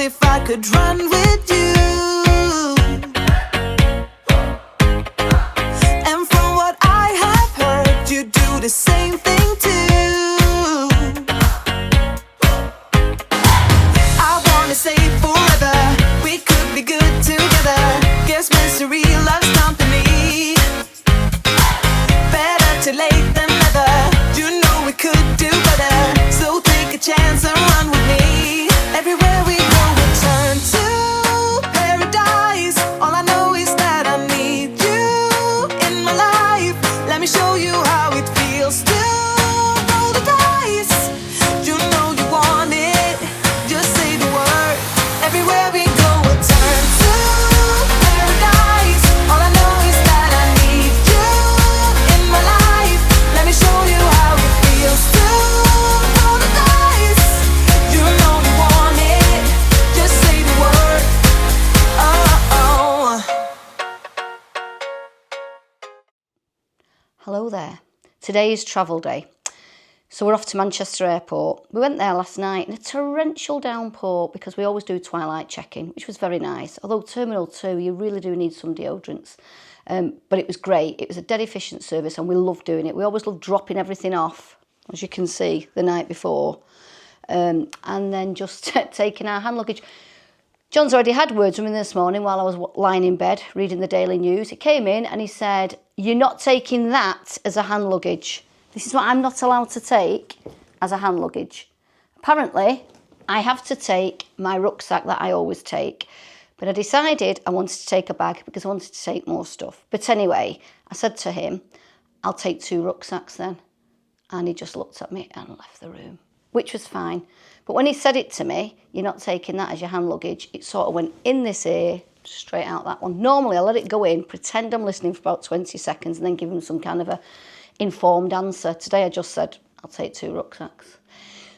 if I could run with you. And from what I have heard, you do the same thing too. I wanna say forever, we could be good together. Guess misery loves company. Better too late than never. You know we could do better. So take a chance and run with me. Everywhere we go, we turn to paradise. All I know is that I need you in my life. Let me show you how it feels to roll the dice. You know you want it, just say the word. Everywhere we go, we turn to paradise. All I know is that I need you in my life. Let me show you how it feels to roll the dice. You know you want it, just say the word. Oh. Hello there. Today is travel day. So we're off to Manchester Airport. We went there last night in a torrential downpour because we always do twilight check-in, which was very nice. Although Terminal 2, you really do need some deodorants. But it was great. It was a dead efficient service and we loved doing it. We always loved dropping everything off, as you can see, the night before. And then just taking our hand luggage. John's already had words with me this morning while I was lying in bed reading the Daily News. He came in and he said, "You're not taking that as a hand luggage. This is what I'm not allowed to take as a hand luggage." Apparently, I have to take my rucksack that I always take. But I decided I wanted to take a bag because I wanted to take more stuff. But anyway, I said to him, "I'll take 2 rucksacks then." And he just looked at me and left the room, which was fine. But when he said it to me, "You're not taking that as your hand luggage," it sort of went in this ear, straight out that one. Normally, I let it go in, pretend I'm listening for about 20 seconds and then give him some kind of a informed answer. Today, I just said, "I'll take 2 rucksacks."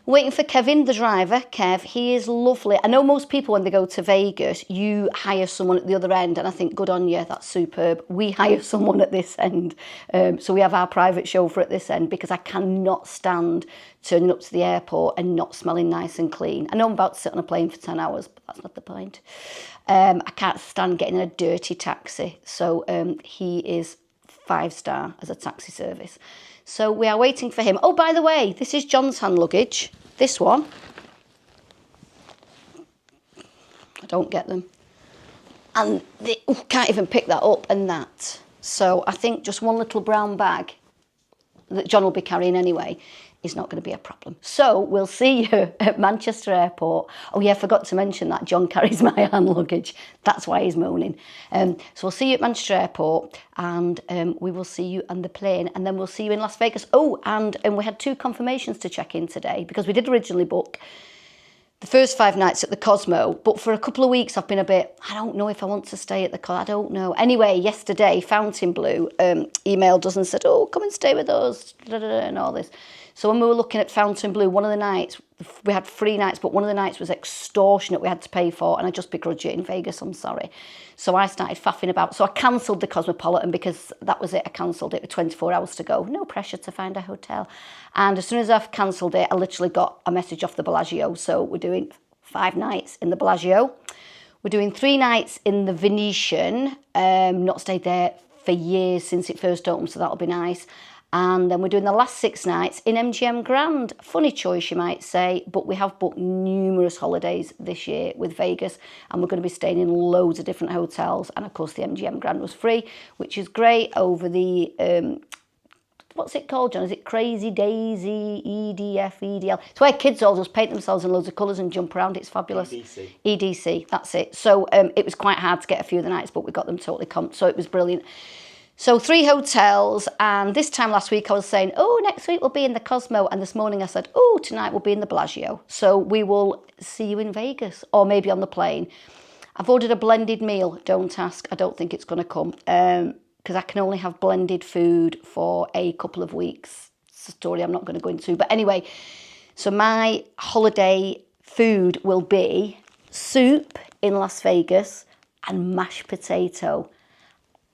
Waiting for Kevin, the driver. Kev, he is lovely. I know most people, when they go to Vegas, you hire someone at the other end, and I think, good on you, that's superb. We hire someone at this end. So we have our private chauffeur at this end because I cannot stand turning up to the airport and not smelling nice and clean. I know I'm about to sit on a plane for 10 hours, but that's not the point. I can't stand getting in a dirty taxi. So he is 5-star as a taxi service. So we are waiting for him. Oh, by the way, this is John's hand luggage. This one. I don't get them. And they can't even pick that up and that. So I think just one little brown bag that John will be carrying anyway is not going to be a problem. So we'll see you at Manchester Airport. Oh yeah, I forgot to mention that John carries my hand luggage. That's why he's moaning. So we'll see you at Manchester Airport and we will see you on the plane and then we'll see you in Las Vegas. Oh, and we had 2 confirmations to check in today because we did originally book the first 5 nights at the Cosmo, but for a couple of weeks I've been a bit, I don't know if I want to stay at the Cosmo, I don't know. Anyway, yesterday, Fontainebleau emailed us and said, "Oh, come and stay with us," and all this. So when we were looking at Fontainebleau, one of the nights, we had 3 nights, but one of the nights was extortionate we had to pay for, and I just begrudge it in Vegas, I'm sorry. So I started faffing about. So I cancelled the Cosmopolitan because that was it. I cancelled it with 24 hours to go. No pressure to find a hotel. And as soon as I've cancelled it, I literally got a message off the Bellagio. So we're doing 5 nights in the Bellagio. We're doing 3 nights in the Venetian. Not stayed there for years since it first opened, so that'll be nice. And then we're doing the last 6 nights in MGM Grand. Funny choice, you might say, but we have booked numerous holidays this year with Vegas, and we're going to be staying in loads of different hotels. And of course, the MGM Grand was free, which is great over the, what's it called, John? Is it Crazy Daisy, EDF, EDL? It's where kids all just paint themselves in loads of colours and jump around. It's fabulous. EDC. EDC, that's it. So it was quite hard to get a few of the nights, but we got them totally comped, so it was brilliant. So 3 hotels, and this time last week I was saying, oh, next week we'll be in the Cosmo, and this morning I said, oh, tonight we'll be in the Bellagio. So we will see you in Vegas, or maybe on the plane. I've ordered a blended meal, don't ask, I don't think it's going to come, because I can only have blended food for a couple of weeks. It's a story I'm not going to go into, but anyway, so my holiday food will be soup in Las Vegas and mashed potato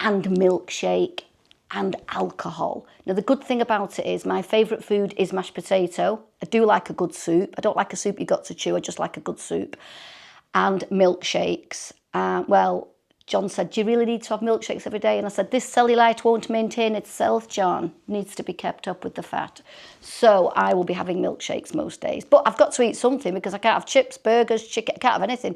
and milkshake and alcohol. Now, the good thing about it is my favourite food is mashed potato. I do like a good soup. I don't like a soup you got to chew. I just like a good soup. and milkshakes. Well, John said, do you really need to have milkshakes every day? And I said, this cellulite won't maintain itself, John. It needs to be kept up with the fat. So I will be having milkshakes most days. But I've got to eat something because I can't have chips, burgers, chicken, I can't have anything.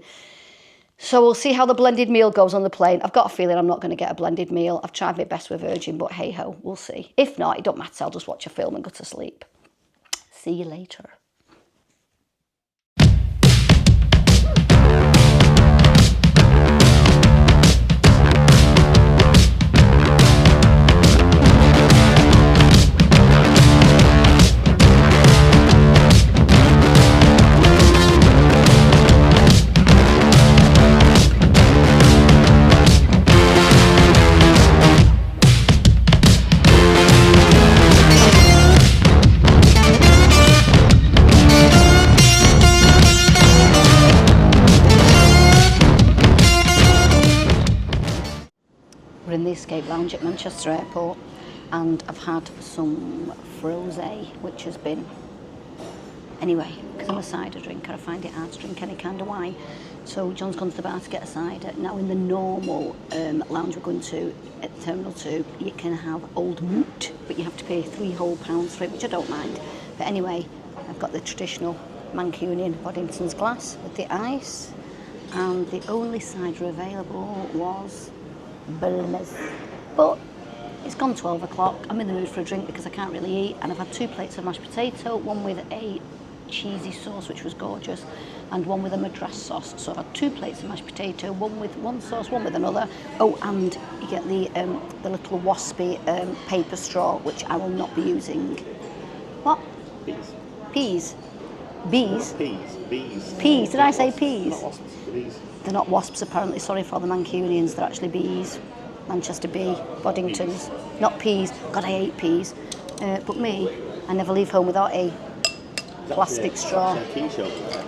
So we'll see how the blended meal goes on the plane. I've got a feeling I'm not going to get a blended meal. I've tried my best with Virgin, but hey-ho, we'll see. If not, it don't matter. I'll just watch a film and go to sleep. See you later. We're in the Escape Lounge at Manchester Airport and I've had some frosé, which has been, anyway, because I'm a cider drinker, I find it hard to drink any kind of wine. So John's gone to the bar to get a cider. Now in the normal lounge we're going to at Terminal 2, you can have Old Moot, but you have to pay £3 whole for it, which I don't mind. But anyway, I've got the traditional Mancunian Boddington's glass with the ice, and the only cider available was Bulmers. But it's gone 12 o'clock. I'm in the mood for a drink because I can't really eat, and I've had 2 plates of mashed potato, one with a cheesy sauce which was gorgeous and one with a madras sauce. So I've had 2 plates of mashed potato, one with one sauce, one with another. Oh, and you get the little waspy paper straw, which I will not be using. What? Bees. Peas. Bees? Peas. Bees. Peas. Did I say peas? Not wasps, bees. They're not wasps, apparently. Sorry for all the Mancunians. They're actually bees. Manchester bee, Boddingtons. Not peas. God, I hate peas. But me, I never leave home without a plastic straw. There's a quiche over there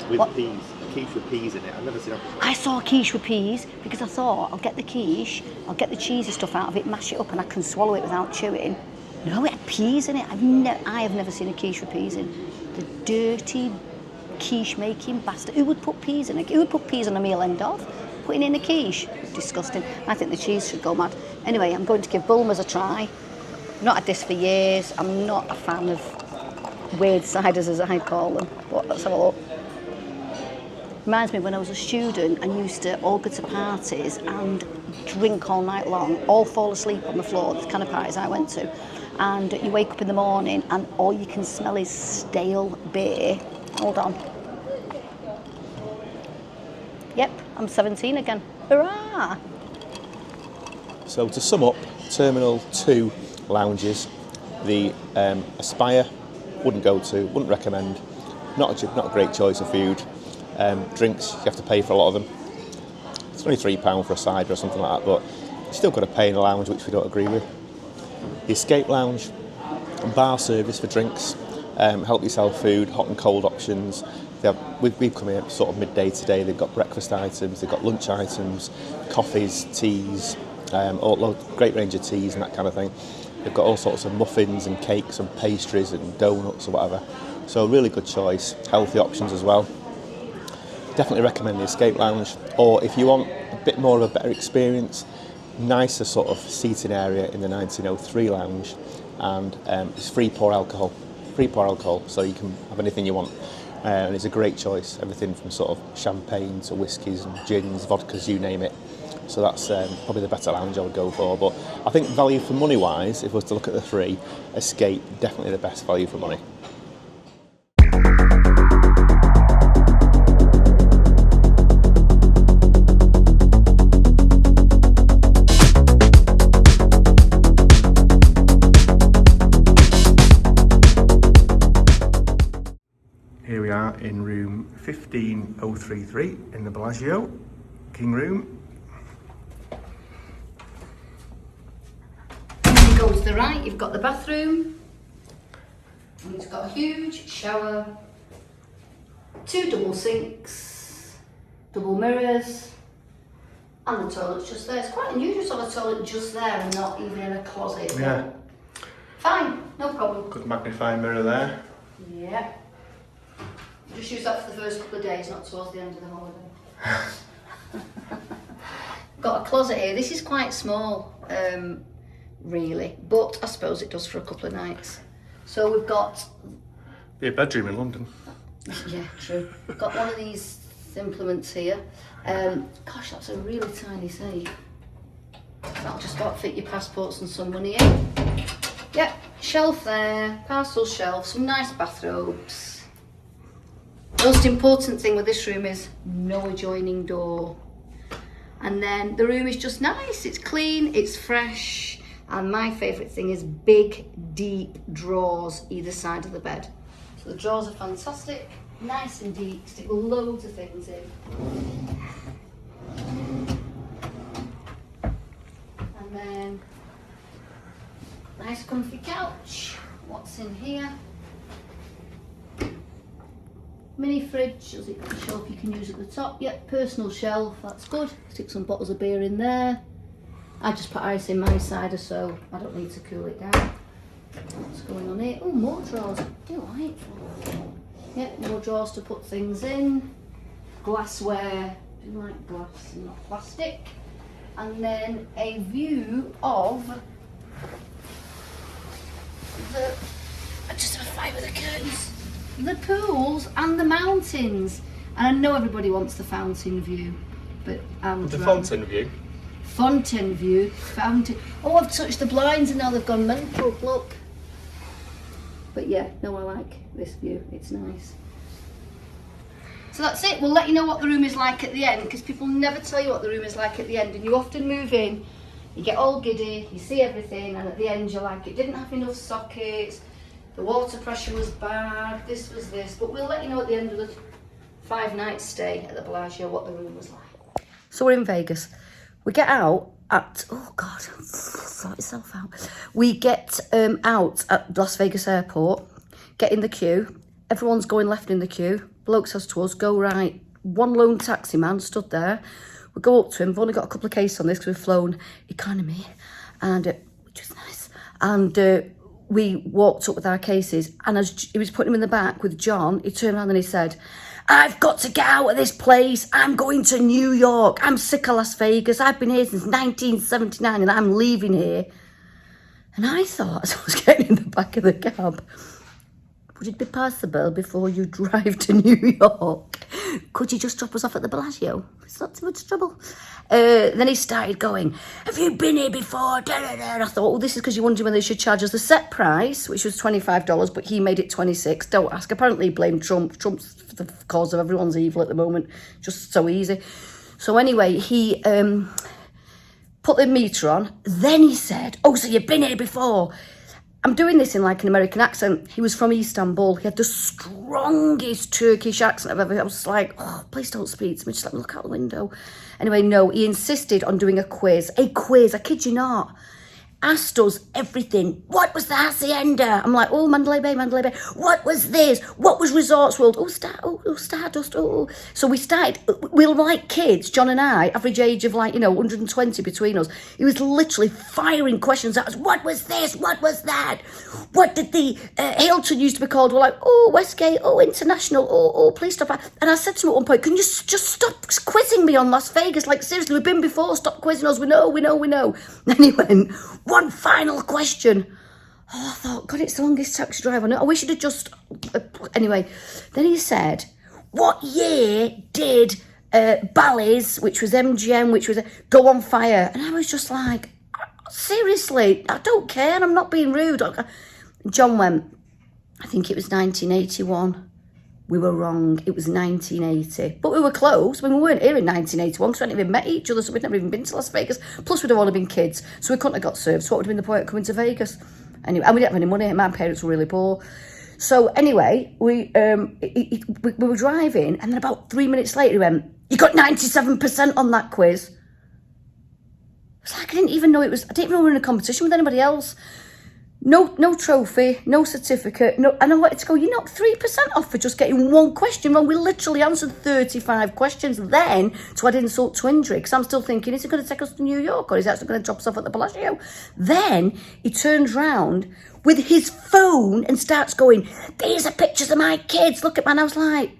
with What? peas. A quiche with peas in it. I've never seen that before. I saw a quiche with peas because I thought I'll get the quiche, I'll get the cheesy stuff out of it, mash it up, and I can swallow it without chewing. No, it had peas in it. I have never seen a quiche with peas in. The dirty quiche making bastard. Who would put peas in it? Who would put peas on a meal end of? Putting in a quiche? Disgusting. I think the cheese should go mad. Anyway, I'm going to give Bulmers a try. I've not had this for years. I'm not a fan of weird ciders, as I call them. But let's have a look. Reminds me when I was a student, I used to all go to parties and drink all night long, all fall asleep on the floor, the kind of parties I went to. And you wake up in the morning and all you can smell is stale beer. Hold on. Yep, I'm 17 again. Hurrah! So to sum up, Terminal 2 lounges, the Aspire, wouldn't go to, wouldn't recommend, not a great choice of food. Drinks, you have to pay for a lot of them. It's only £3 for a cider or something like that, but you still got to pay in a lounge, which we don't agree with. The Escape Lounge, bar service for drinks, help yourself food, hot and cold options. We've come here sort of midday today. They've got breakfast items, they've got lunch items, coffees, teas, great range of teas and that kind of thing. They've got all sorts of muffins and cakes and pastries and donuts or whatever. So a really good choice, healthy options as well. Definitely recommend the Escape Lounge, or if you want a bit more of a better experience, nicer sort of seating area in the 1903 lounge, and it's free pour alcohol, so you can have anything you want, and it's a great choice, everything from sort of champagne to whiskies and gins, vodkas, you name it. So that's probably the better lounge I would go for, but I think value for money wise, if I was to look at the 3, Escape, definitely the best value for money. Here we are in room 15033 in the Bellagio, King Room. And you go to the right, you've got the bathroom. And it's got a huge shower, 2 double sinks, double mirrors, and the toilet's just there. It's quite unusual to have a toilet just there and not even in a closet. Yeah. Fine, no problem. Good magnifying mirror there. Yeah. Just use that for the first couple of days, not towards the end of the holiday. Got a closet here. This is quite small, really, but I suppose it does for a couple of nights. So we've got... Be a bedroom in London. Yeah, true. We've got one of these implements here. Gosh, that's a really tiny safe. That'll just about fit your passports and some money in. Yep, shelf there, parcel shelf, some nice bathrobes. Most important thing with this room is no adjoining door. And then the room is just nice, it's clean, it's fresh, and my favourite thing is big, deep drawers either side of the bed. So the drawers are fantastic, nice and deep, stick loads of things in. And then, nice comfy couch. What's in here? Mini fridge, as it got a shelf you can use at the top. Yep, personal shelf, that's good. Stick some bottles of beer in there. I just put ice in my cider so I don't need to cool it down. What's going on here? Oh, more drawers. Delightful. Yep, more drawers to put things in. Glassware. I do like glass and not plastic. And then a view of the... I just have a fight with the curtains. The pools and the mountains. And I know everybody wants the fountain view, but The fountain view. Fountain view. Fountain. Oh, I've touched the blinds and now they've gone mental. Look. But yeah, no, I like this view. It's nice. So that's it. We'll let you know what the room is like at the end, because people never tell you what the room is like at the end, and you often move in, you get all giddy, you see everything, and at the end you're like, it didn't have enough sockets, the water pressure was bad, this was this. But we'll let you know at the end of the 5-night stay at the Bellagio what the room was like. So we're in Vegas. We get out at, oh God, sort itself out. We get out at Las Vegas airport, get in the queue. Everyone's going left in the queue. Bloke says to us, go right. One lone taxi man stood there. We go up to him. We've only got a couple of cases on this because we've flown economy, and which was nice. And we walked up with our cases, and as he was putting them in the back with John, he turned around and he said, I've got to get out of this place. I'm going to New York. I'm sick of Las Vegas. I've been here since 1979 and I'm leaving here. And I thought, as I was getting in the back of the cab, would it be possible before you drive to New York, could you just drop us off at the Bellagio? It's not too much trouble. Then he started going, have you been here before? Da, da, da. And I thought, oh, this is because you're wondering whether they should charge us the set price, which was $25, but he made it $26. Don't ask. Apparently he blamed Trump. Trump's the cause of everyone's evil at the moment. Just so easy. So anyway, he put the meter on. Then he said, oh, so you've been here before? I'm doing this in like an American accent. He was from Istanbul. He had the strongest Turkish accent I've ever heard. I was like, oh, please don't speak to me. Just let me look out the window. Anyway, no, he insisted on doing a quiz. A quiz, I kid you not. Asked us everything. What was the Hacienda? I'm like, oh, Mandalay Bay, Mandalay Bay. What was this? What was Resorts World? Oh, Stardust. Oh. So we started, we were like kids, John and I, average age of like, 120 between us. He was literally firing questions at us. What was this? What was that? What did the Hilton used to be called? We're like, oh, Westgate, oh, International, oh, please stop. And I said to him at one point, can you just stop quizzing me on Las Vegas? Like, seriously, we've been before, stop quizzing us. We know. And he went, one final question. Oh, I thought, God, it's the longest taxi drive I know. I wish he'd have just... Anyway, then he said, what year did Bally's, which was MGM, which was go on fire? And I was just like, seriously, I don't care. I'm not being rude. John went, I think it was 1981. We were wrong. It was 1980. But we were close. We weren't here in 1981 because we hadn't even met each other, so we'd never even been to Las Vegas. Plus, we'd have only been kids, so we couldn't have got served. So what would have been the point of coming to Vegas? Anyway, and we didn't have any money. My parents were really poor. So anyway, we were driving, and then about 3 minutes later, he went, you got 97% on that quiz. It's like, I didn't even know I didn't even know we were in a competition with anybody else. No trophy, no certificate, no. And I wanted to go, you knocked 3% off for just getting one question wrong. We literally answered 35 questions. Then, to add insult to injury, because I'm still thinking, is he going to take us to New York or is he actually going to drop us off at the Bellagio? Then he turns round with his phone and starts going, these are pictures of my kids. Look at man. I was like,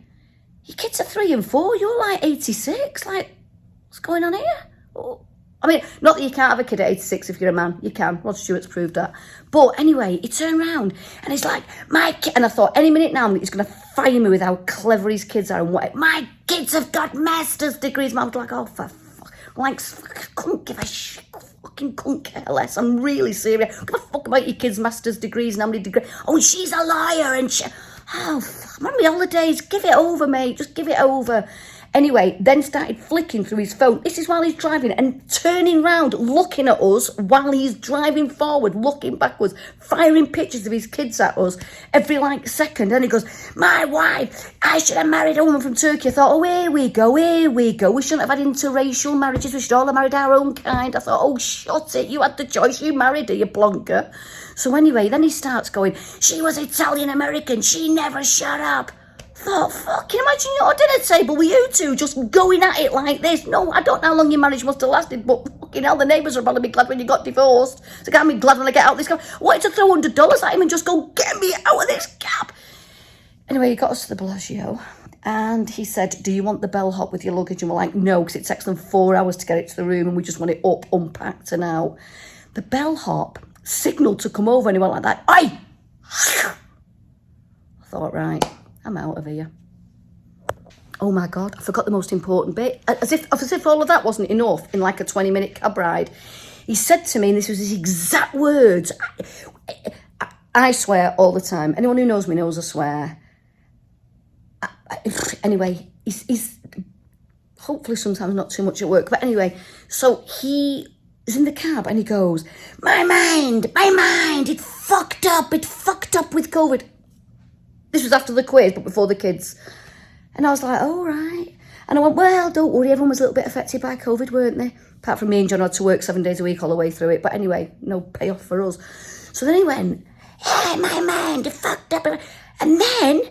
your kids are 3 and 4, you're like 86. Like, what's going on here? Oh. I mean, not that you can't have a kid at 86 if you're a man. You can. Rod Stewart's proved that. But anyway, he turned round and he's like, my kid. And I thought, any minute now, he's going to fire me with how clever his kids are and what. My kids have got master's degrees. And I was like, oh, for fuck. Like, couldn't give a shit. Fucking couldn't care less. I'm really serious. Give a fuck about your kids' master's degrees and how many degrees. Oh, she's a liar and she. Oh, fuck. I'm on my holidays. Give it over, mate. Just give it over. Anyway, then started flicking through his phone. This is while he's driving and turning round, looking at us while he's driving forward, looking backwards, firing pictures of his kids at us every like second. And he goes, my wife, I should have married a woman from Turkey. I thought, oh, here we go, here we go. We shouldn't have had interracial marriages. We should all have married our own kind. I thought, oh, shut it. You had the choice. You married her, you plonker. So anyway, then he starts going, she was Italian-American. She never shut up. Thought, fucking imagine your dinner table with you two just going at it like this. No, I don't know how long your marriage must have lasted, but fucking hell, the neighbours are probably be glad when you got divorced. So can't be glad when I get out of this cab. I wanted to throw $100 at him and just go, get me out of this cab. Anyway, he got us to the Bellagio and he said, do you want the bellhop with your luggage? And we're like, no, because it takes them 4 hours to get it to the room and we just want it up, unpacked and out. The bellhop signalled to come over and he went like that. Oi! I thought, right, I'm out of here. Oh my God, I forgot the most important bit. As if all of that wasn't enough in like a 20-minute cab ride. He said to me, and this was his exact words, I swear all the time. Anyone who knows me knows I swear. Anyway, he's hopefully sometimes not too much at work. But anyway, so he is in the cab and he goes, my mind, it fucked up with COVID. This was after the quiz, but before the kids. And I was like, all right. And I went, well, don't worry, everyone was a little bit affected by COVID, weren't they? Apart from me and John had to work 7 days a week all the way through it. But anyway, no payoff for us. So then he went, hey, my mind, it fucked up. And then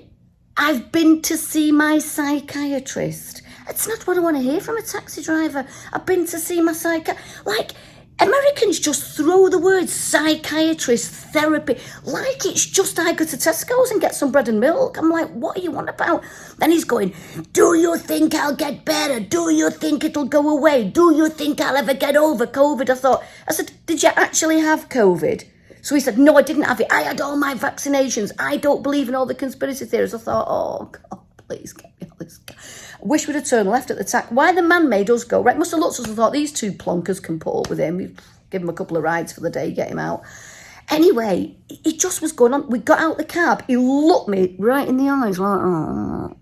I've been to see my psychiatrist. It's not what I want to hear from a taxi driver. I've been to see my psychiatrist. Like, Americans just throw the words psychiatrist, therapy, like it's just I go to Tesco's and get some bread and milk. I'm like, what are you on about? Then he's going, do you think I'll get better? Do you think it'll go away? Do you think I'll ever get over COVID? I said, did you actually have COVID? So he said, no, I didn't have it. I had all my vaccinations. I don't believe in all the conspiracy theories. I thought, oh, God, please get me out of this. I wish we'd have turned left at the tack. Why the man made us go, right? Must have looked at us and thought, these two plonkers can put up with him. Give him a couple of rides for the day, get him out. Anyway, he just was going on. We got out the cab. He looked me right in the eyes like, oh,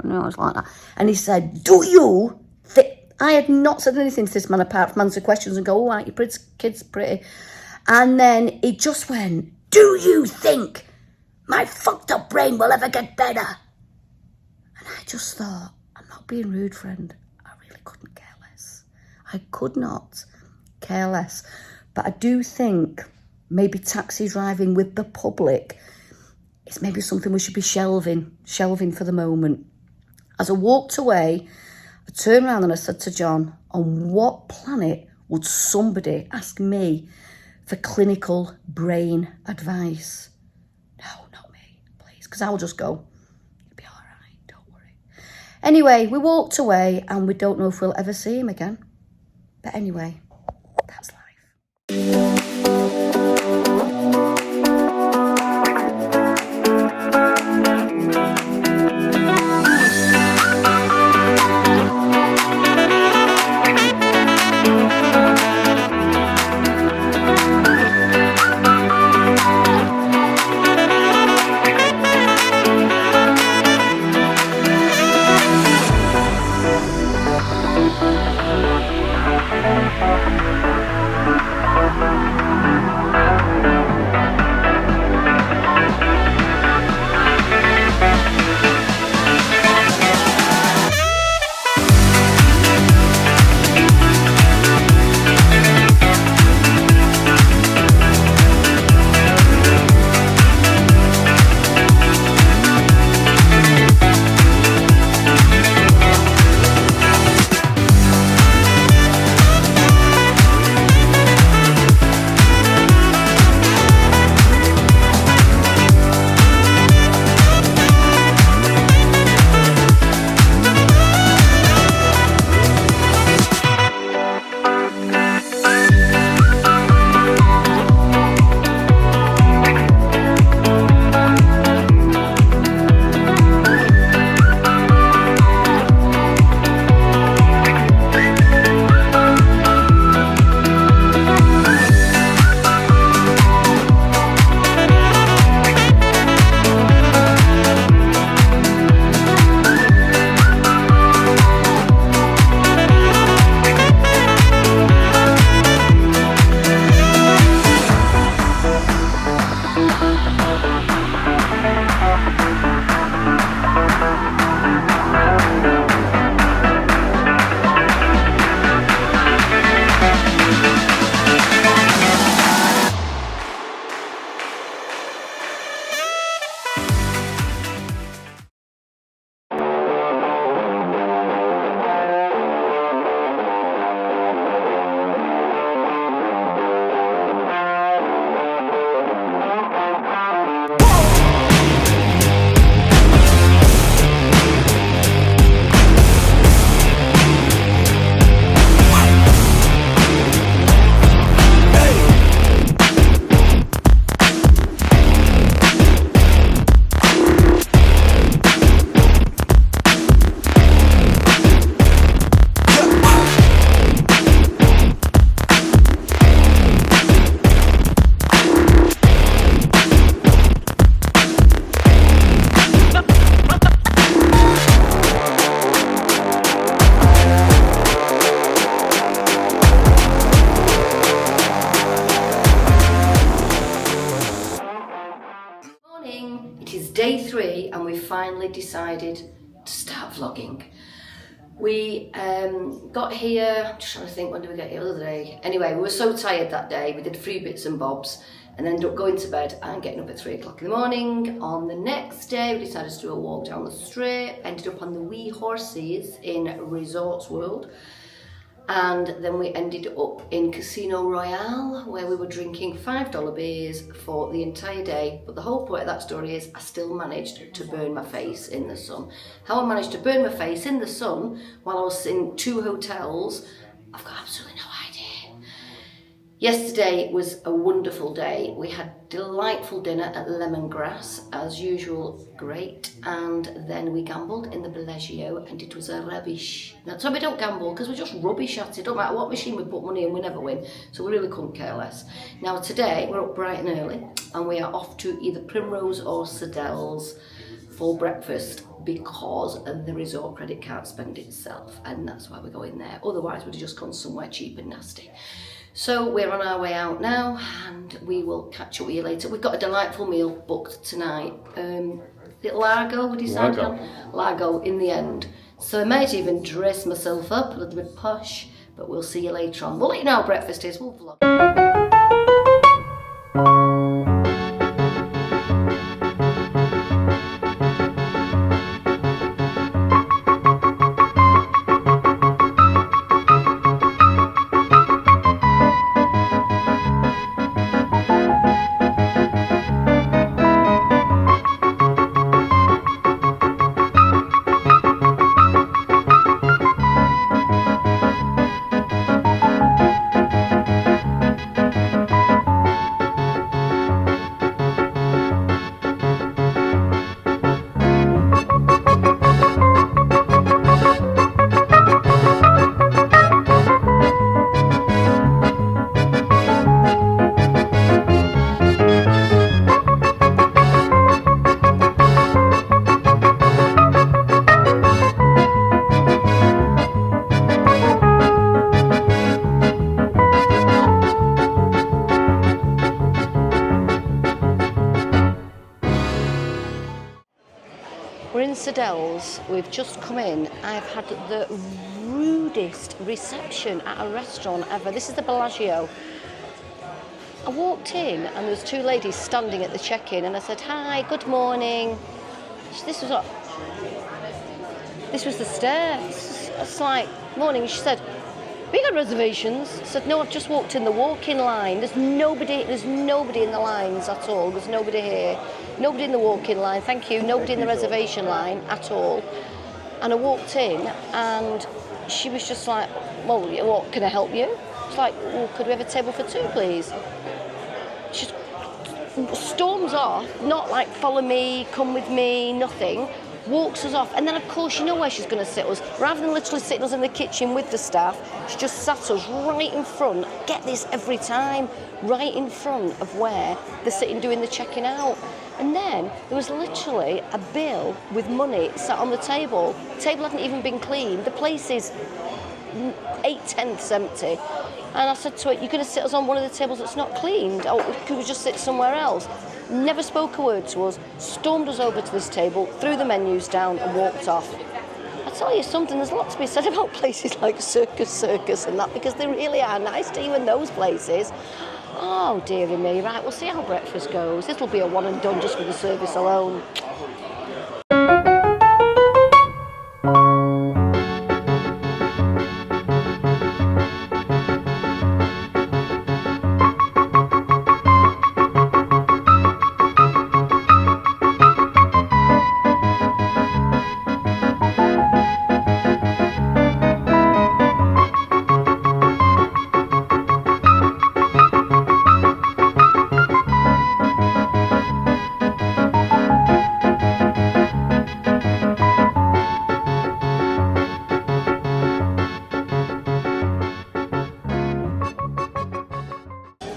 no, it's like that. And he said, do you think... I had not said anything to this man apart from answer questions and go, all right, your kid's pretty. And then he just went, do you think my fucked up brain will ever get better? And I just thought, I'm not being rude, friend. I really couldn't care less. I could not care less. But I do think maybe taxi driving with the public is maybe something we should be shelving for the moment. As I walked away, I turned around and I said to John, on what planet would somebody ask me for clinical brain advice? No, not me, please, because I'll just go, you'll be all right, don't worry. Anyway, we walked away and we don't know if we'll ever see him again. But anyway, that's life. It is day 3 and we finally decided to start vlogging. We got here, I'm just trying to think, when did we get here the other day? Anyway, we were so tired that day, we did 3 bits and bobs and ended up going to bed and getting up at 3 o'clock in the morning. On the next day, we decided to do a walk down the strip, ended up on the wee horses in Resorts World. And then we ended up in Casino Royale, where we were drinking $5 beers for the entire day. But the whole point of that story is I still managed to burn my face in the sun. How I managed to burn my face in the sun while I was in 2 hotels, I've got absolutely no idea. Yesterday was a wonderful day. We had delightful dinner at Lemongrass, as usual, great. And then we gambled in the Bellagio and it was a rubbish. Now, tell me don't gamble because we're just rubbish at it. Don't matter what machine we put money in, we never win. So we really couldn't care less. Now today, we're up bright and early and we are off to either Primrose or Sadelle's for breakfast because the resort credit can't spend itself. And that's why we're going there. Otherwise, we'd have just gone somewhere cheap and nasty. So we're on our way out now and we will catch up with you later. We've got a delightful meal booked tonight. Is it Largo, we decided on? Largo in the end. So I might even dress myself up a little bit posh, but we'll see you later on. We'll let you know how breakfast is, we'll vlog. We're in Sadelle's, we've just come in. I've had the rudest reception at a restaurant ever. This is the Bellagio. I walked in and there was 2 ladies standing at the check-in and I said, hi, good morning. This was the stairs. It's like, morning. She said, have you got reservations? I said, no, I've just walked in the walk-in line. There's nobody in the lines at all. There's nobody here. Nobody in the walk-in line, thank you. Nobody in the reservation line at all. And I walked in and she was just like, well, what, can I help you? It's like, well, could we have a table for 2, please? She storms off, not like follow me, come with me, nothing. Walks us off, and then of course you know where she's going to sit us. Rather than literally sitting us in the kitchen with the staff, she just sat us right in front. Get this every time, right in front of where they're sitting doing the checking out. And then there was literally a bill with money sat on the table. The table hadn't even been cleaned. The place is 8/10 empty. And I said to her, you're going to sit us on one of the tables that's not cleaned? Or could we just sit somewhere else? Never spoke a word to us, stormed us over to this table, threw the menus down and walked off. I tell you something, there's a lot to be said about places like Circus and that, because they really are nice to you in those places. Oh dearie me, right, we'll see how breakfast goes. This'll be a one and done just with the service alone.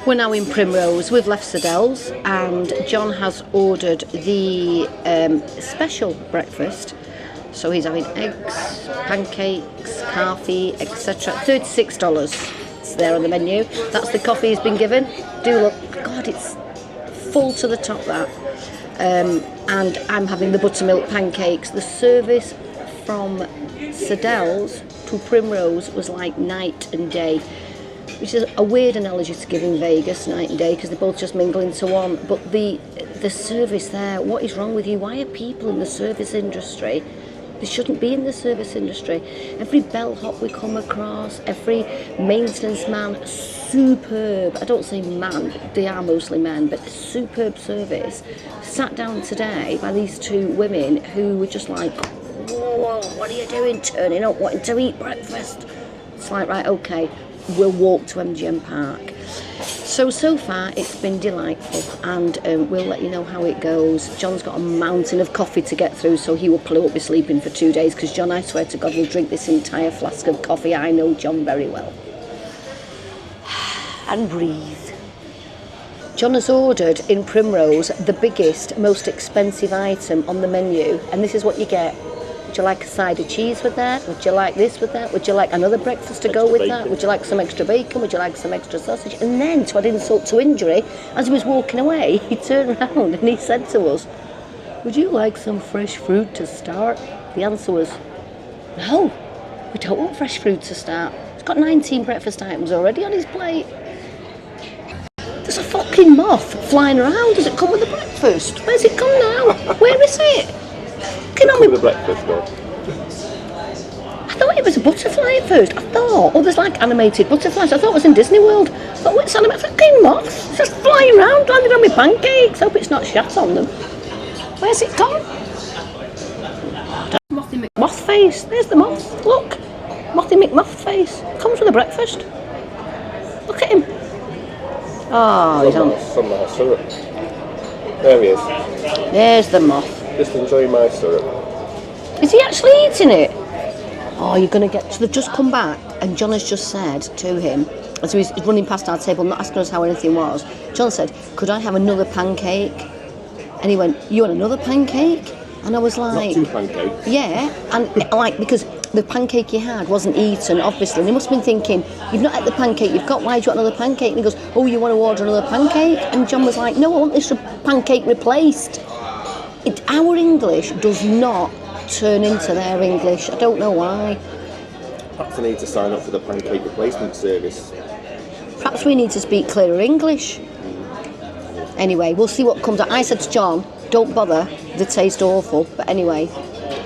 We're now in Primrose. We've left Sadelle's and John has ordered the special breakfast. So he's having eggs, pancakes, coffee, etc. $36. It's there on the menu. That's the coffee he's been given. Do look, God, it's full to the top, that. and I'm having the buttermilk pancakes. The service from Sadelle's to Primrose was like night and day, which is a weird analogy to give in Vegas, night and day, because they both just mingle into one. But the service there, what is wrong with you? Why are people in the service industry? They shouldn't be in the service industry. Every bellhop we come across, every maintenance man, superb, I don't say man, they are mostly men, but superb service. Sat down today by these two women who were just like, whoa, what are you doing, turning up, wanting to eat breakfast? It's like, right, okay, we'll walk to MGM Park. So far it's been delightful, and we'll let you know how it goes. John's got a mountain of coffee to get through, so he will probably won't be sleeping for 2 days, because John, I swear to God, will drink this entire flask of coffee. I know John very well. And breathe. John has ordered in Primrose the biggest, most expensive item on the menu, and this is what you get. Would you like a side of cheese with that? Would you like this with that? Would you like another breakfast to go with that? Would you like some extra bacon? Would you like some extra sausage? And then, to add insult to injury, as he was walking away, he turned around and he said to us, would you like some fresh fruit to start? The answer was, no, we don't want fresh fruit to start. He's got 19 breakfast items already on his plate. There's a fucking moth flying around. Does it come with the breakfast? Where's it gone now? Where is it? Come with the breakfast, though. I thought it was a butterfly at first. I thought, oh, there's like animated butterflies. I thought it was in Disney World. I thought, what's animated? Fucking moths. It's just flying around, landing on my pancakes. Hope it's not shat on them. Where's it gone? Mothy McMoth face. There's the moth. Look. Mothy McMoth face. Comes with a breakfast. Look at him. Oh, he's on. Some nice syrup. There he is. There's the moth. Just enjoy my syrup. Is he actually eating it? Oh, you're going to get... So they've just come back, and John has just said to him, as he's running past our table, not asking us how anything was, John said, could I have another pancake? And he went, you want another pancake? And I was like... Not two pancakes. Yeah, and like, because the pancake he had wasn't eaten, obviously, and he must have been thinking, you've not had the pancake you've got, why do you want another pancake? And he goes, oh, you want to order another pancake? And John was like, no, I want this pancake replaced. Our English does not turn into their English. I don't know why. Perhaps I need to sign up for the pancake replacement service. Perhaps we need to speak clearer English. Anyway, we'll see what comes out. I said to John, don't bother, they taste awful. But anyway,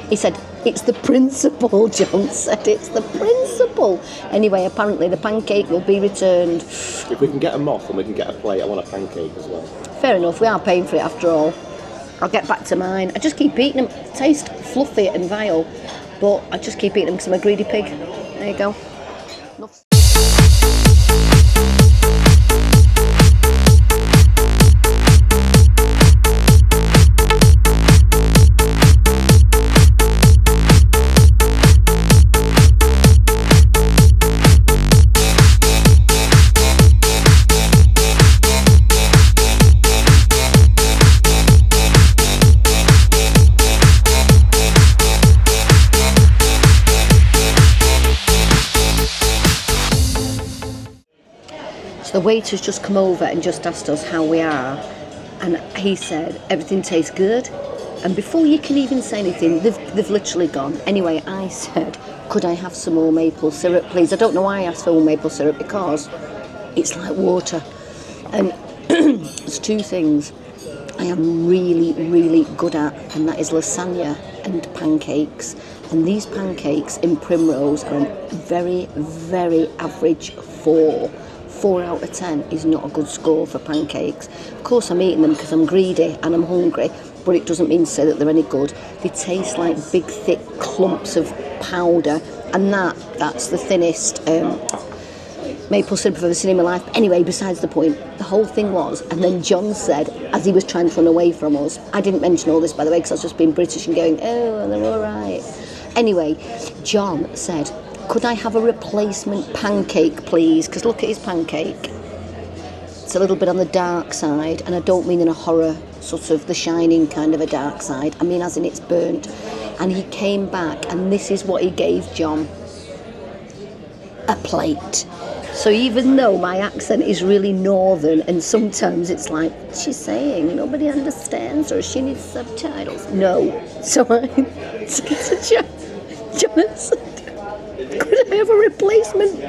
he said, it's the principle. John said, it's the principle. Anyway, apparently the pancake will be returned. If we can get a moth and we can get a plate, I want a pancake as well. Fair enough, we are paying for it after all. I'll get back to mine. I just keep eating them. They taste fluffy and vile, but I just keep eating them because I'm a greedy pig. There you go. The waiter's just come over and just asked us how we are, and he said everything tastes good, and before you can even say anything, they've literally gone. Anyway, I said, could I have some more maple syrup, please? I don't know why I asked for more maple syrup, because it's like water. And there's two things I am really, really good at, and that is lasagna and pancakes. And these pancakes in Primrose are a very, very average 4. 4 out of 10 is not a good score for pancakes. Of course I'm eating them because I'm greedy and I'm hungry, but it doesn't mean to say that they're any good. They taste like big thick clumps of powder, and that's the thinnest maple syrup I've ever seen in my life. Anyway, besides the point, the whole thing was, and then John said, as he was trying to run away from us, I didn't mention all this by the way because I was just being British and going, oh, they're all right. Anyway, John said, could I have a replacement pancake, please? Because look at his pancake. It's a little bit on the dark side, and I don't mean in a horror, sort of The Shining kind of a dark side. I mean as in it's burnt. And he came back, and this is what he gave John. A plate. So even though my accent is really northern and sometimes it's like, what's she saying? Nobody understands or she needs subtitles. No. So I said to Jonathan, could I have a replacement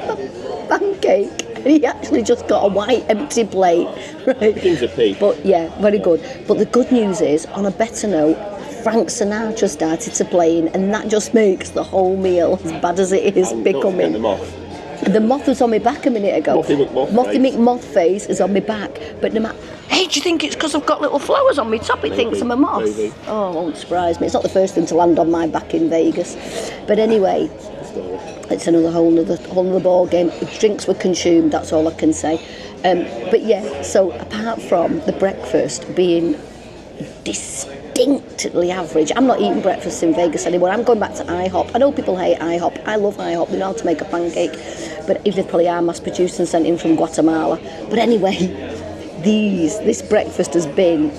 pancake? And he actually just got a white empty plate. Right? Things are peak. But yeah, very good. But the good news is, on a better note, Frank Sinatra started to playing, and that just makes the whole meal, as bad as it is, becoming. The moth was on my back a minute ago. Mothy McMothface is on my back. But no matter. Hey, do you think it's because I've got little flowers on my top? It thinks I'm a moth. Maybe. Oh, it won't surprise me. It's not the first thing to land on my back in Vegas. But anyway, it's another whole other ball game. Drinks were consumed. That's all I can say. But yeah. So apart from the breakfast being distinctly average. I'm not eating breakfast in Vegas anymore. I'm going back to IHOP. I know people hate IHOP. I love IHOP. They know how to make a pancake. But even if they probably are mass produced and sent in from Guatemala. But anyway, this breakfast has been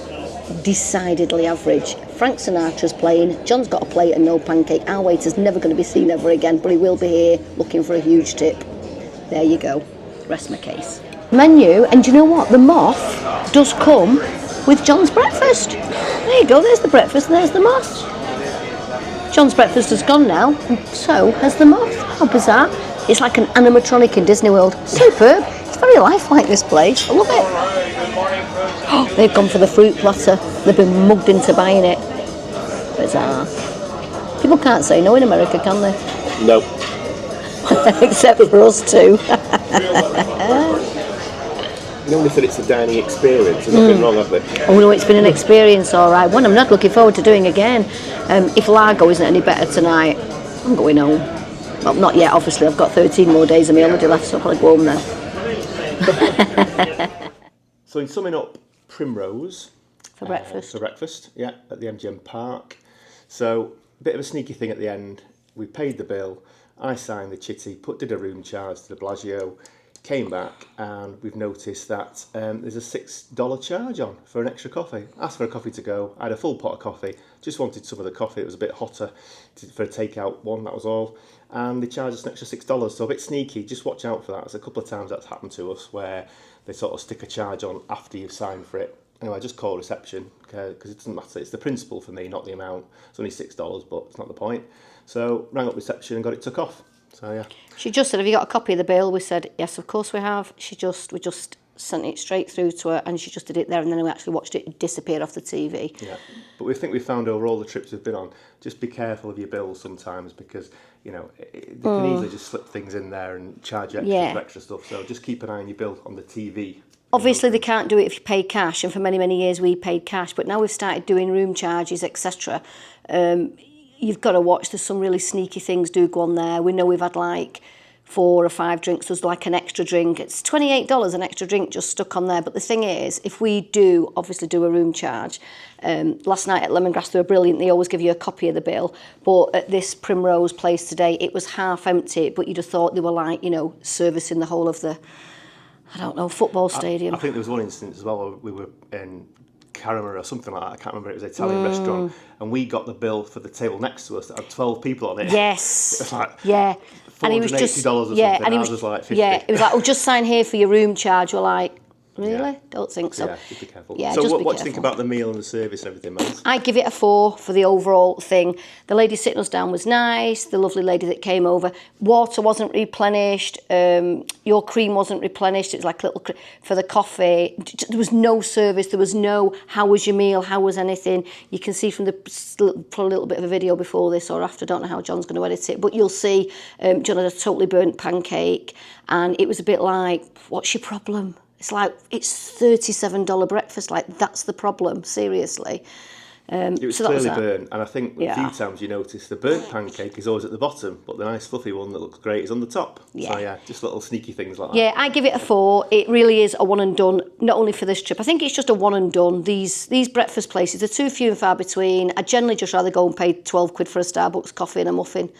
decidedly average. Frank Sinatra's playing. John's got a plate and no pancake. Our waiter's never going to be seen ever again, but he will be here looking for a huge tip. There you go. Rest my case. Menu, and do you know what? The moth does come with John's breakfast. There you go, there's the breakfast, there's the moth. John's breakfast has gone now, and so has the moth. How bizarre. It's like an animatronic in Disney World. Superb. It's very lifelike, this place. I love it. Oh, they've gone for the fruit platter. They've been mugged into buying it. Bizarre. People can't say no in America, can they? No. Except for us two. No one said it's a dining experience. There's nothing wrong, have they? Oh no, it's been an experience, all right. One I'm not looking forward to doing again. If Largo isn't any better tonight, I'm going home. Well, not yet, obviously. I've got 13 more days of my holiday left, so I'll probably go home then. So in summing up, Primrose. For breakfast. For breakfast, yeah, at the MGM Park. So, a bit of a sneaky thing at the end. We paid the bill. I signed the chitty, did a room charge to the Bellagio. Came back and we've noticed that there's a $6 charge on for an extra coffee. Asked for a coffee to go. I had a full pot of coffee. Just wanted some of the coffee. It was a bit hotter for a takeout one, that was all. And they charged us an extra $6. So a bit sneaky. Just watch out for that. There's a couple of times that's happened to us where they sort of stick a charge on after you've signed for it. Anyway, I just call reception because it doesn't matter. It's the principle for me, not the amount. It's only $6, but it's not the point. So rang up reception and got it took off. So yeah. She just said, have you got a copy of the bill? We said, yes, of course we have. We just sent it straight through to her and she just did it there and then we actually watched it disappear off the TV. Yeah, but we think we found over all the trips we've been on, just be careful of your bills sometimes because, you know, they can easily just slip things in there and charge you extra for extra stuff. So just keep an eye on your bill on the TV. Obviously, they can't do it if you pay cash, and for many, many years we paid cash, but now we've started doing room charges, etc. You've got to watch. There's some really sneaky things do go on there. We know we've had like 4 or 5 drinks. There's like an extra drink. It's $28, an extra drink just stuck on there. But the thing is, if we do obviously do a room charge, last night at Lemongrass they were brilliant. They always give you a copy of the bill. But at this Primrose place today, it was half empty. But you'd have thought they were like, you know, servicing the whole of the, I don't know, football stadium. I think there was one instance as well where we were in Carama or something like that. I can't remember. It was an Italian restaurant, and we got the bill for the table next to us that had 12 people on it. Yes. It was like yeah. And he was just $480 or something. And he was like 50. Yeah, it was like, oh, just sign here for your room charge. We're like, really? Yeah. Don't think so. Yeah, just be careful. Yeah, so just what be do you think careful. about the meal and the service and everything, man? I give it a 4 for the overall thing. The lady sitting us down was nice. The lovely lady that came over. Water wasn't replenished. Your cream wasn't replenished. It was like a little for the coffee. There was no service. There was no, how was your meal? How was anything? You can see from the probably a little bit of a video before this or after. I don't know how John's going to edit it, but you'll see John had a totally burnt pancake, and it was a bit like, what's your problem? It's like, it's $37 breakfast. Like, that's the problem, seriously. It was so clearly that. burnt, and I think a few times you notice the burnt pancake is always at the bottom, but the nice fluffy one that looks great is on the top. Yeah. So yeah, just little sneaky things like that. Yeah, I give it a 4. It really is a one and done, not only for this trip. I think it's just a one and done. These breakfast places are too few and far between. I'd generally just rather go and pay 12 quid for a Starbucks coffee and a muffin.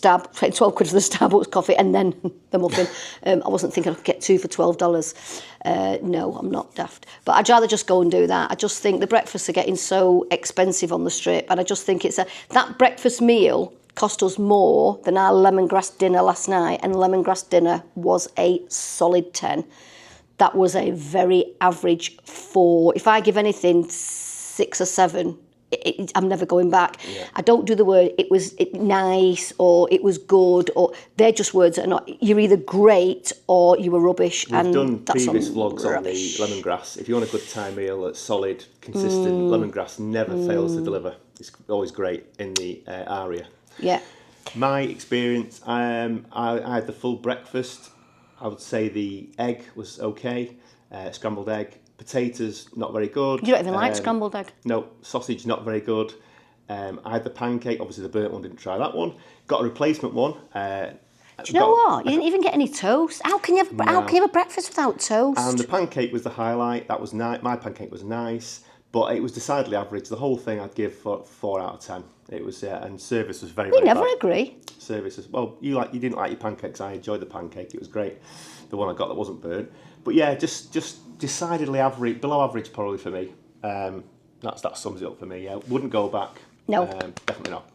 12 quid for the Starbucks coffee and then the muffin. I wasn't thinking I could get 2 for $12. No, I'm not daft. But I'd rather just go and do that. I just think the breakfasts are getting so expensive on the strip, and I just think it's that breakfast meal cost us more than our lemongrass dinner last night, and lemongrass dinner was a solid 10. That was a very average 4. If I give anything 6 or 7, I'm never going back. Yeah. I don't do the word it was nice or it was good, or they're just words that are not. You're either great or you were rubbish. We've done that's previous vlogs rubbish. on the lemongrass. If you want a good Thai meal that's solid, consistent, lemongrass never fails to deliver. It's always great in the area. Yeah. My experience, I had the full breakfast. I would say the egg was okay, scrambled egg. Potatoes, not very good. You don't even like scrambled egg? No, sausage, not very good. I had the pancake, obviously the burnt one, didn't try that one. Got a replacement one. Do you know what? You didn't even get any toast. How can you have a breakfast without toast? And the pancake was the highlight. That was nice. My pancake was nice, but it was decidedly average. The whole thing I'd give 4 out of 10. It was, and service was very. We very never bad. agree. Service was, well, you didn't like your pancakes. I enjoyed the pancake. It was great. The one I got that wasn't burnt. But yeah, just decidedly average, below average probably for me. That sums it up for me. Yeah, wouldn't go back. No. Definitely not.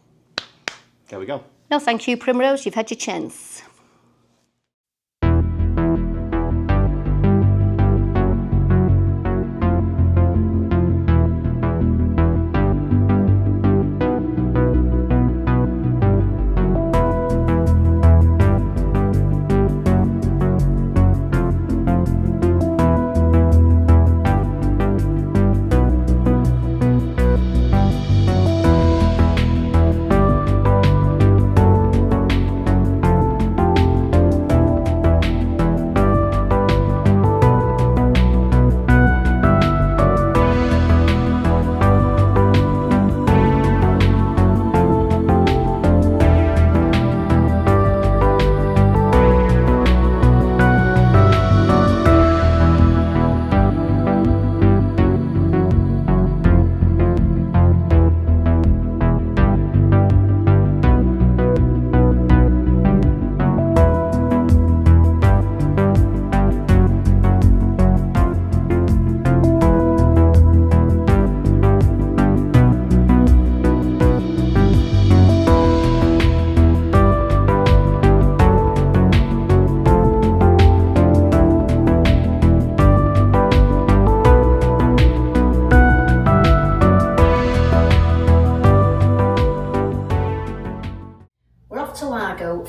There we go. No, thank you, Primrose. You've had your chance.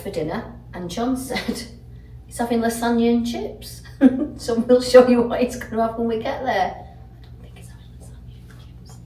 For dinner, and John said he's having lasagna and chips. So we'll show you what it's going to have when we get there. I don't think he's having lasagna and chips.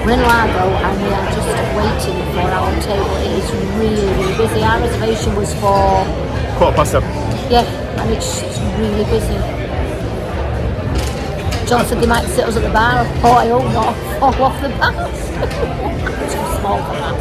We're in Largo and we are just waiting for our table. It is really, really busy. Our reservation was for 7:15. yeah, and it's really busy. John said they might sit us at the bar. Oh, I hope not. Fall off the bars. Too small for that.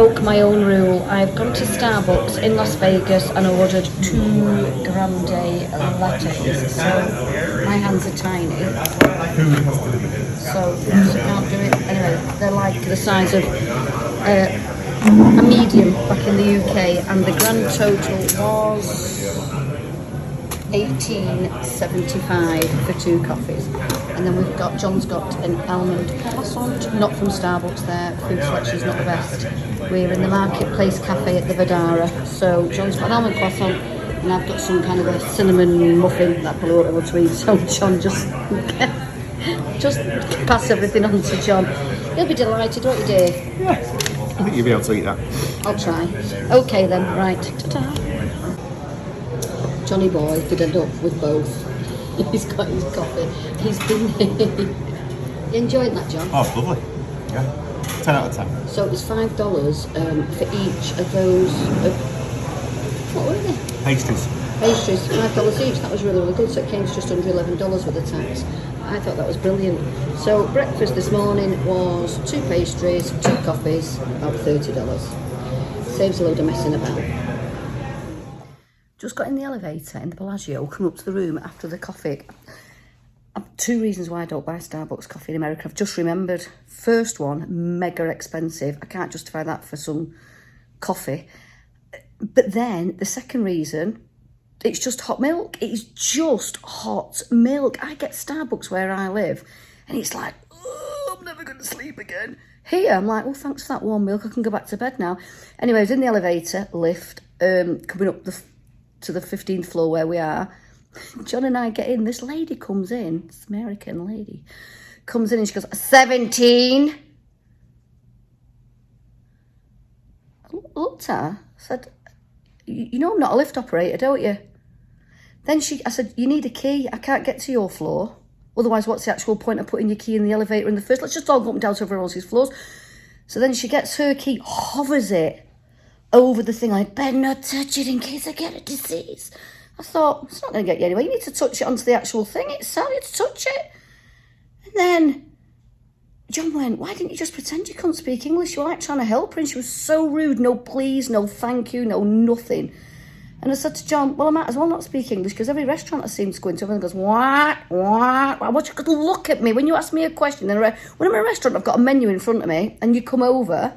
broke my own rule. I've gone to Starbucks in Las Vegas and ordered 2 grande lattes. So my hands are tiny. So I can't do it. Anyway, they're like the size of a medium back in the UK, and the grand total was $18.75 for 2 coffees. And then we've got, John's got an almond croissant, not from Starbucks there, food selection's not the best. We're in the Marketplace Cafe at the Vadara. So John's got an almond croissant and I've got some kind of a cinnamon muffin that I probably won't be able to eat. So John just pass everything on to John. He'll be delighted, won't you, Dave? Yeah, I think you'll be able to eat that. I'll try. Okay then, right, ta-ta. Johnny boy could end up with both. He's got his coffee. He's been you enjoying that, John? Oh, it's lovely. Yeah, 10 out of 10. So it was $5 for each of those. What were they? Pastries. Pastries, $5 each. That was really, really good. So it came to just under $11 with the tax. I thought that was brilliant. So breakfast this morning was 2 pastries, 2 coffees, about $30. Saves a load of messing about. Just got in the elevator in the Bellagio, come up to the room after the coffee. 2 reasons why I don't buy Starbucks coffee in America. I've just remembered. First one, mega expensive. I can't justify that for some coffee. But then the second reason, it's just hot milk. It's just hot milk. I get Starbucks where I live and it's like, oh, I'm never going to sleep again. Here, I'm like, oh, thanks for that warm milk. I can go back to bed now. Anyway, I was in the elevator, lift, coming up to the 15th floor where we are. John and I get in. This lady comes in, this American lady, comes in and she goes, 17. I looked at her, said, you know I'm not a lift operator, don't you? Then I said, you need a key. I can't get to your floor. Otherwise, what's the actual point of putting your key in the elevator in the first? Let's just all go up and down to everyone else's floors. So then she gets her key, hovers it over the thing. I better not touch it in case I get a disease. I thought, it's not going to get you anywhere. You need to touch it onto the actual thing itself. You have to touch it. And then John went, why didn't you just pretend you couldn't speak English? You were like trying to help her. And she was so rude. No please, no thank you, no nothing. And I said to John, well, I might as well not speak English because every restaurant I seem to go into, everyone goes, what? I want you to look at me when you ask me a question. When I'm in a restaurant, I've got a menu in front of me and you come over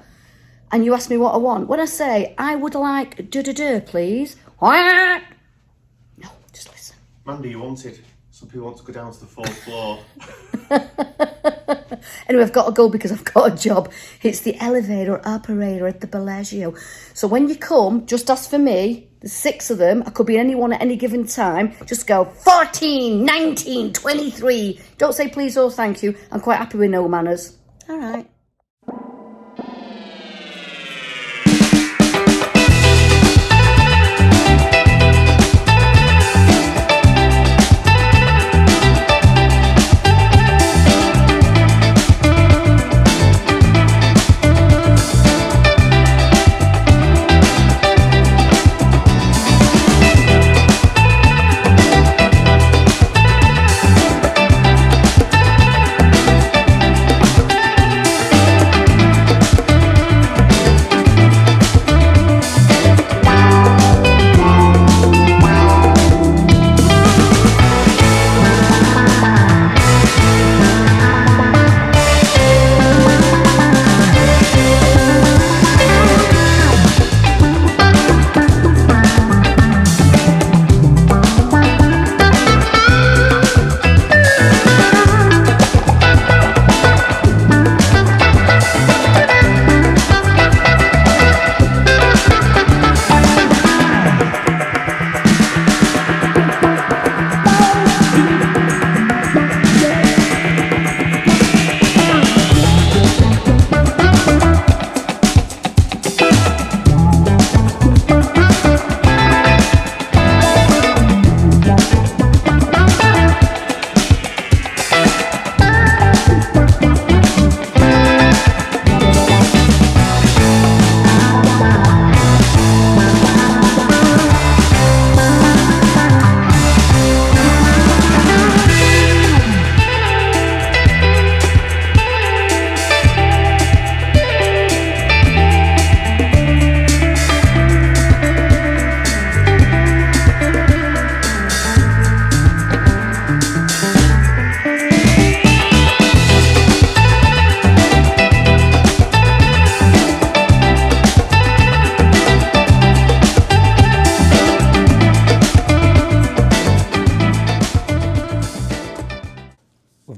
and you ask me what I want. When I say, I would like please. What? No, just listen. Mandy, you wanted. Some people want to go down to the 4th floor. Anyway, I've got to go because I've got a job. It's the elevator operator at the Bellagio. So when you come, just ask for me. There's 6 of them. I could be anyone at any given time. Just go 14, 19, 23. Don't say please or thank you. I'm quite happy with no manners. All right.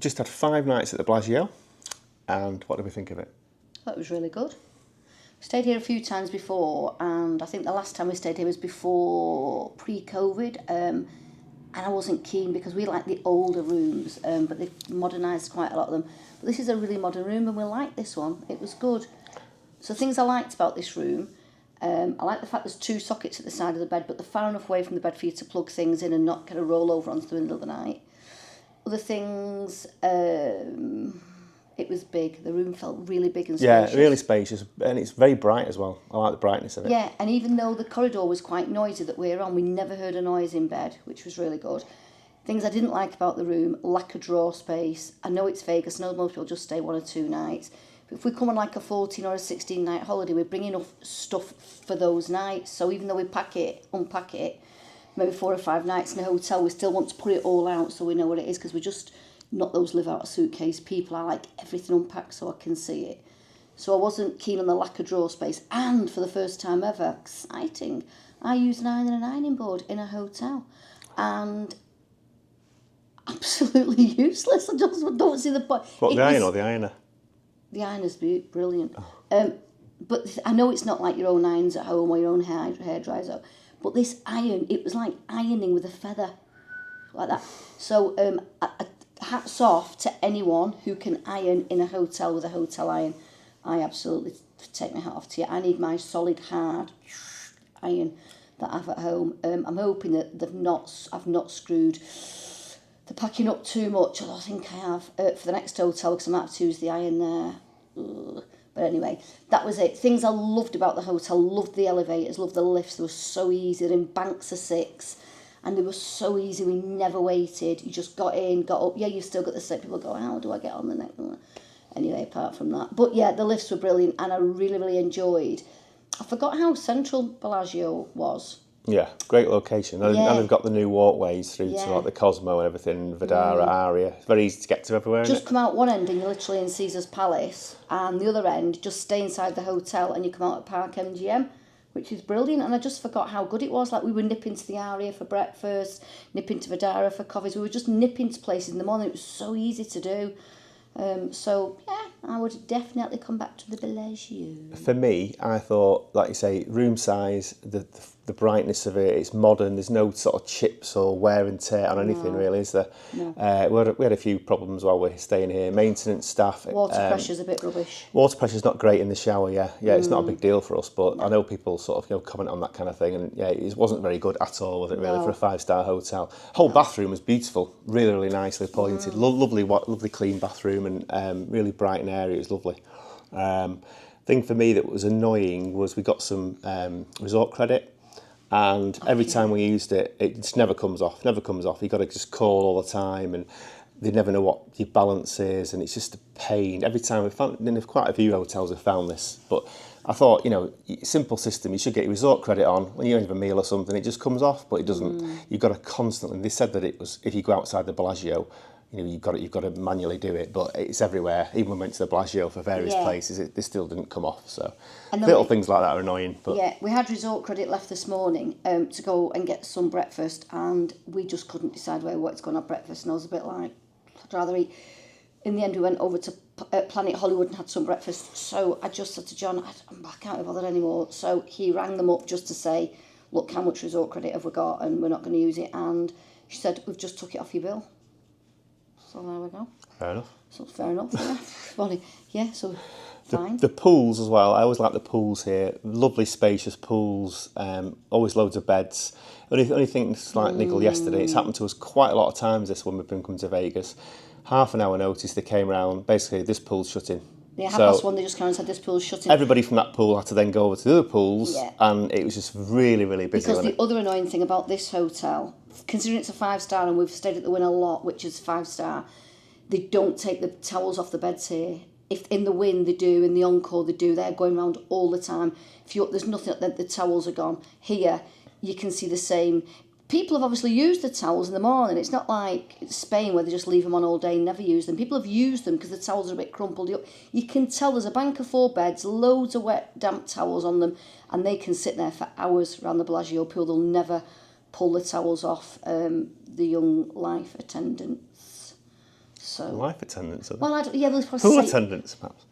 just had 5 nights at the Bellagio, and what do we think of it? That was really good. We stayed here a few times before, and I think the last time we stayed here was before pre-COVID, and I wasn't keen because we like the older rooms, but they've modernised quite a lot of them. But this is a really modern room, and we like this one. It was good. So things I liked about this room, I like the fact there's 2 sockets at the side of the bed, but they're far enough away from the bed for you to plug things in and not kind of roll over onto the middle of the night. Other things, it was big. The room felt really big and spacious. Yeah, really spacious, and it's very bright as well. I like the brightness of it. Yeah, and even though the corridor was quite noisy that we were on, we never heard a noise in bed, which was really good. Things I didn't like about the room, lack of drawer space. I know it's Vegas, I know most people just stay 1 or 2 nights. But if we come on like a 14 or a 16 night holiday, we bring enough stuff for those nights. So even though we unpack it, maybe 4 or 5 nights in a hotel, we still want to put it all out so we know what it is, because we're just not those live out of suitcase people. I like everything unpacked so I can see it. So I wasn't keen on the lack of drawer space. And for the first time ever, exciting, I used an iron and an ironing board in a hotel. And absolutely useless. I just don't see the point. What, the iron or the ironer? The ironer's brilliant. But I know it's not like your own irons at home or your own hair dryers out. But this iron, it was like ironing with a feather. Like that. So hats off to anyone who can iron in a hotel with a hotel iron. I absolutely take my hat off to you. I need my solid, hard iron that I have at home. I'm hoping that I've not screwed the packing up too much, although I think I have for the next hotel, because I might have to use the iron there. Ugh. But anyway, that was it. Things I loved about the hotel, loved the elevators, loved the lifts. They were so easy. They're in banks of 6. And they were so easy, we never waited. You just got in, got up. Yeah, you've still got the set. People go, how do I get on the next one? Anyway, apart from that. But yeah, the lifts were brilliant, and I really, really enjoyed. I forgot how central Bellagio was. Yeah, great location. And they've got the new walkways through to like the Cosmo and everything, Vidara, Aria. It's very easy to get to everywhere. Just come out one end and you're literally in Caesar's Palace, and the other end, just stay inside the hotel and you come out at Park MGM. Which is brilliant, and I just forgot how good it was. Like, we would nip into the Aria for breakfast, nip into Vidara for coffees. We would just nip into places in the morning. It was so easy to do. So, yeah, I would definitely come back to the Bellagio. For me, I thought, like you say, room size, the brightness of it, it's modern, there's no sort of chips or wear and tear on anything, really, is there? No. We had a few problems while we were staying here. Maintenance staff. Water pressure's a bit rubbish. Water pressure's not great in the shower, yeah. It's not a big deal for us, but I know people sort of comment on that kind of thing, and yeah, it wasn't very good at all, was it, really, for a 5-star hotel. Whole bathroom was beautiful, really, really nicely appointed. Lovely clean bathroom, and really bright and airy. It was lovely. Thing for me that was annoying was we got some resort credit, and every time we used it, it just never comes off. You've got to just call all the time, and they never know what your balance is, and it's just a pain. Every time we found, and quite a few hotels have found this, but I thought, simple system, you should get your resort credit on. When you have a meal or something, it just comes off, but it doesn't. You've got to constantly, they said that it was, if you go outside the Bellagio, you've got to manually do it, but it's everywhere. Even when we went to the Bellagio for various places, they still didn't come off. So little things like that are annoying. But yeah, we had resort credit left this morning to go and get some breakfast, and we just couldn't decide where we wanted to go and have breakfast. And I was a bit like, I'd rather eat. In the end, we went over to Planet Hollywood and had some breakfast. So I just said to John, I can't be bothered anymore. So he rang them up just to say, look, how much resort credit have we got, and we're not going to use it. And she said, we've just took it off your bill. So there we go. Fair enough. So fair enough, yeah. Funny. Yeah, so fine. The pools as well. I always like the pools here. Lovely, spacious pools. Always loads of beds. Only thing slight niggle yesterday. It's happened to us quite a lot of times this when we've been coming to Vegas. Half an hour notice they came round. Basically, this pool's shutting. Yeah, 1:30 they just came and said this pool's shutting. Everybody from that pool had to then go over to the other pools, and it was just really, really busy. Because the other annoying thing about this hotel, considering it's a 5-star and we've stayed at the Wynn a lot, which is 5-star, they don't take the towels off the beds here. If in the Wynn they do, in the Encore they do, they're going around all the time. There's nothing, the towels are gone. Here, you can see the same. People have obviously used the towels in the morning. It's not like Spain where they just leave them on all day and never use them. People have used them because the towels are a bit crumpled up. You can tell there's a bank of 4 beds, loads of wet, damp towels on them, and they can sit there for hours around the Bellagio pool. They'll never pull the towels off the young life attendants. So, Life attendants, are they? well, yeah, there's probably Pool attendants, perhaps.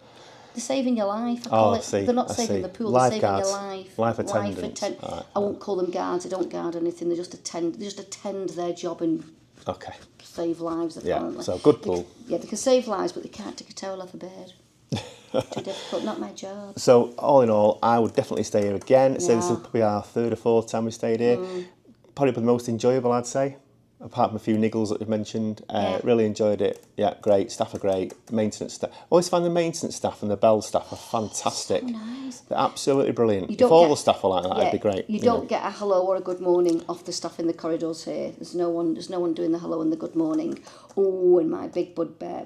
they're saving your life. I call I it. see, They're not I saving see. the pool. They're saving Lifeguards, your life. life attendants. Right. I won't call them guards. They don't guard anything. They just attend. They just attend their job and Okay. save lives. Apparently. Yeah, so good pool. They can save lives, but they can't take a towel off a bed. Too difficult. Not my job. So all in all, I would definitely stay here again. So this is Yeah. probably our third or fourth time we stayed here. Probably the most enjoyable, I'd say. Apart from a few niggles that we've mentioned, really enjoyed it. Yeah, great. Staff are great. Maintenance staff. Always find the maintenance staff and the bell staff are fantastic. So nice. They're absolutely brilliant. You If don't all get- the staff were like that, it'd be great. You know. don't get a hello or a good morning off the staff in the corridors here. There's no one doing the hello and the good morning. Oh, and my big bear,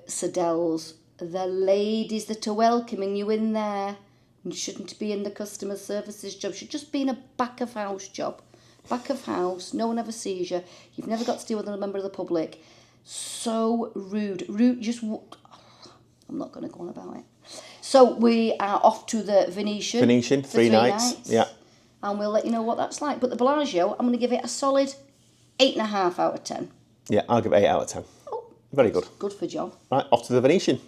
Sadel's, the ladies that are welcoming you in there and shouldn't be in the customer services job. Should just be in a back of house job. Back of house, no one ever sees you. You've never got to deal with a member of the public. So rude. I'm not going to go on about it. So we are off to the Venetian. Venetian, for 3 nights. Yeah. And we'll let you know what that's like. But the Bellagio, I'm going to give it a solid 8.5 out of 10. Yeah, I'll give it 8 out of 10. Oh, Very good. good for John. Right, off to the Venetian.